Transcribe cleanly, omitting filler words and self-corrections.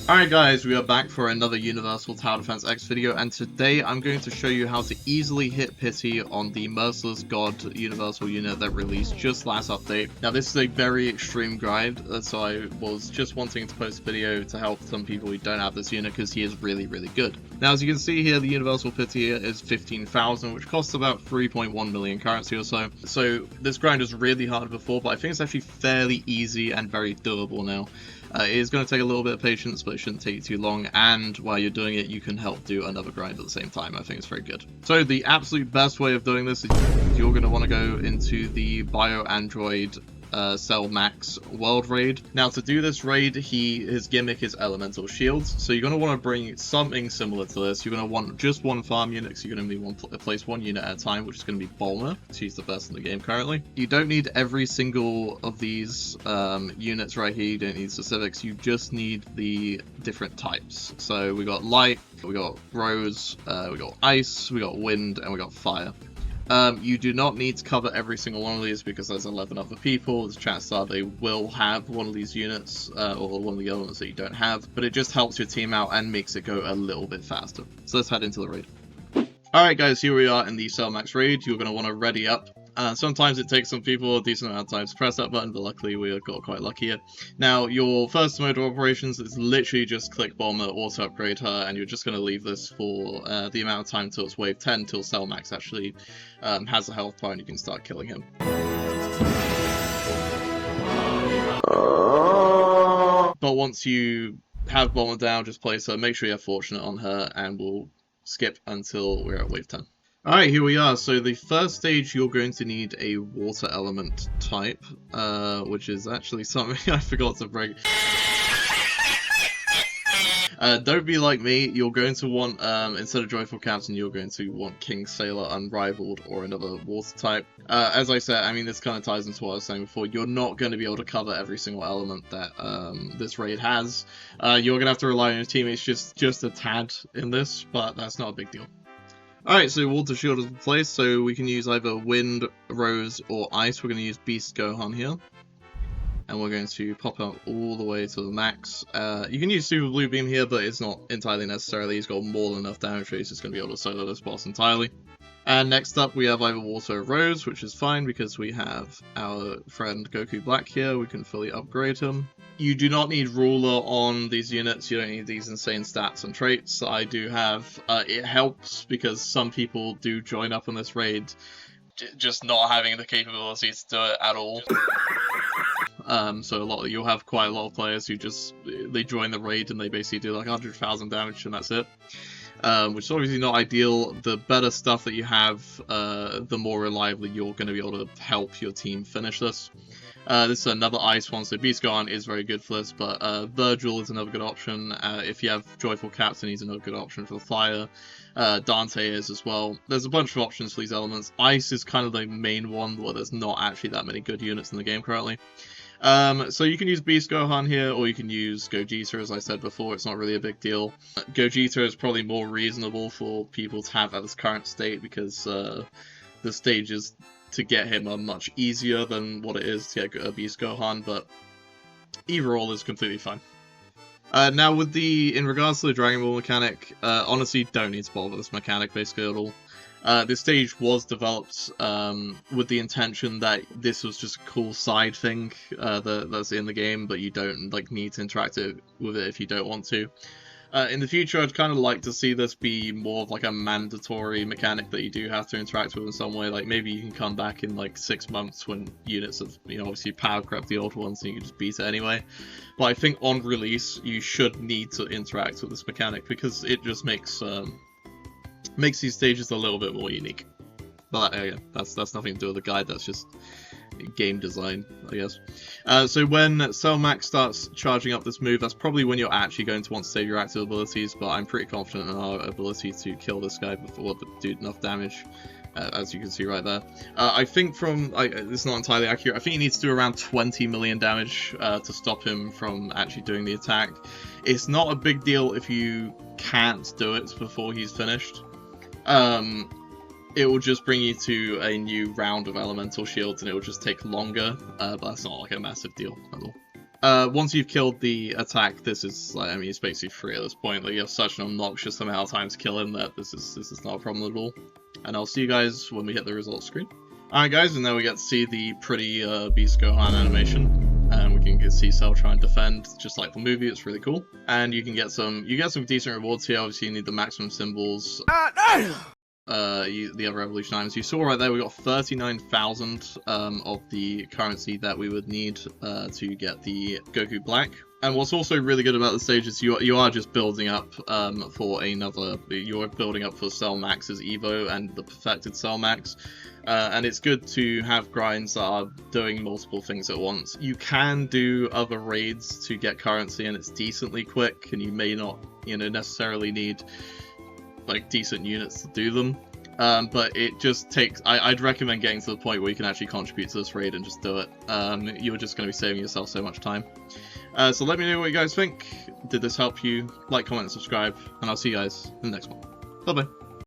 Alright guys, we are back for another Universal Tower Defense X video, and today I'm going to show you how to easily hit Pity on the Merciless God Universal unit that released just last update. Now this is a very extreme grind, so I was just wanting to post a video to help some people who don't have this unit because he is really good. Now as you can see here, the Universal Pity is 15,000, which costs about 3.1 million currency or so. So this grind was really hard before, but I think it's actually fairly easy and very doable now. It is going to take a little bit of patience, but it shouldn't take you too long, and while you're doing it, you can help do another grind at the same time. I think it's very good. So the absolute best way of doing this is you're going to want to go into the Bio Android Cell Max World Raid. Now to do this raid, his gimmick is Elemental Shields, so you're going to want to bring something similar to this. You're going to want just one farm unit, so you're going to place one unit at a time, which is going to be Bulma. She's the best in the game currently. You don't need every single of these units right here. You don't need specifics, you just need the different types. So we got Light, we got Rose, we got Ice, we got Wind, and we got Fire. You do not need to cover every single one of these because there's 11 other people. The chances are they will have one of these units or one of the elements that you don't have, but it just helps your team out and makes it go a little bit faster. So let's head into the raid. Alright guys, here we are in the Cell Max raid. You're going to want to ready up. Sometimes it takes some people a decent amount of time to press that button, but luckily we got quite lucky here. Now, your first mode of operations is literally just click Bulma, auto upgrade her, and you're just going to leave this for the amount of time until it's wave 10, till Cell Max actually has a health bar and you can start killing him. But once you have Bulma down, just place her, make sure you have Fortunate on her, and we'll skip until we're at wave 10. Alright, here we are. So the first stage, you're going to need a water element type, which is actually something I forgot to bring. Don't be like me, you're going to want, instead of Joyful Captain, you're going to want King Sailor Unrivaled or another water type. As I said, I mean, this kind of ties into what I was saying before, you're not going to be able to cover every single element that this raid has. You're going to have to rely on your teammates just a tad in this, but that's not a big deal. Alright, so Water Shield is in place, so we can use either Wind, Rose, or Ice. We're going to use Beast Gohan here. And we're going to pop out all the way to the max. You can use Super Blue Beam here, but it's not entirely necessarily. He's got more than enough damage, so he's just going to be able to solo this boss entirely. And next up, we have either Water or Rose, which is fine because we have our friend Goku Black here. We can fully upgrade him. You do not need Ruler on these units. You don't need these insane stats and traits I do have. It helps because some people do join up on this raid just not having the capability to do it at all. So you'll have quite a lot of players who they join the raid and they basically do like 100,000 damage and that's it. Which is obviously not ideal. The better stuff that you have, the more reliably you're going to be able to help your team finish this. This is another Ice one, so Beast Gohan is very good for this, but Virgil is another good option. If you have Joyful Captain, he's another good option for the Fire. Dante is as well. There's a bunch of options for these elements. Ice is kind of the main one, where there's not actually that many good units in the game currently. So you can use Beast Gohan here, or you can use Gogeta, as I said before. It's not really a big deal. Gogeta is probably more reasonable for people to have at this current state, because the stages to get him are much easier than what it is to get a Beast Gohan, but either or is completely fine. Now in regards to the Dragon Ball mechanic, honestly don't need to bother with this mechanic basically at all. This stage was developed with the intention that this was just a cool side thing that's in the game, but you don't need to interact with it if you don't want to. In the future, I'd kind of like to see this be more of like a mandatory mechanic that you do have to interact with in some way. Like maybe you can come back in like 6 months when units have, obviously power crept the old ones and you can just beat it anyway. But I think on release, you should need to interact with this mechanic because it just makes these stages a little bit more unique. But again, that's nothing to do with the guide, that's just game design, I guess. So when Cell Max starts charging up this move, that's probably when you're actually going to want to save your active abilities, but I'm pretty confident in our ability to kill this guy before do enough damage, as you can see right there. I think this is not entirely accurate, I think he needs to do around 20 million damage to stop him from actually doing the attack. It's not a big deal if you can't do it before he's finished. It will just bring you to a new round of elemental shields and it will just take longer, but that's not like a massive deal at all. Once you've killed the attack, this is like, I mean, it's basically free at this point. Like, you have such an obnoxious amount of time to kill him that this is not a problem at all. And I'll see you guys when we hit the results screen. Alright guys, and now we get to see the pretty Beast Gohan animation. And we can see Cell try and defend, just like the movie. It's really cool. And you get some decent rewards here. Obviously, you need the maximum symbols. The other evolution items. You saw right there, we got 39,000 of the currency that we would need to get the Goku Black. And what's also really good about the stage is you are just building up you're building up for Cell Max's Evo and the perfected Cell Max. And it's good to have grinds that are doing multiple things at once. You can do other raids to get currency, and it's decently quick, and you may not, necessarily need like decent units to do them. But it just takes, I'd recommend getting to the point where you can actually contribute to this raid and just do it. You're just going to be saving yourself so much time. So let me know what you guys think. Did this help you? Like, comment, and subscribe, and I'll see you guys in the next one. Bye bye.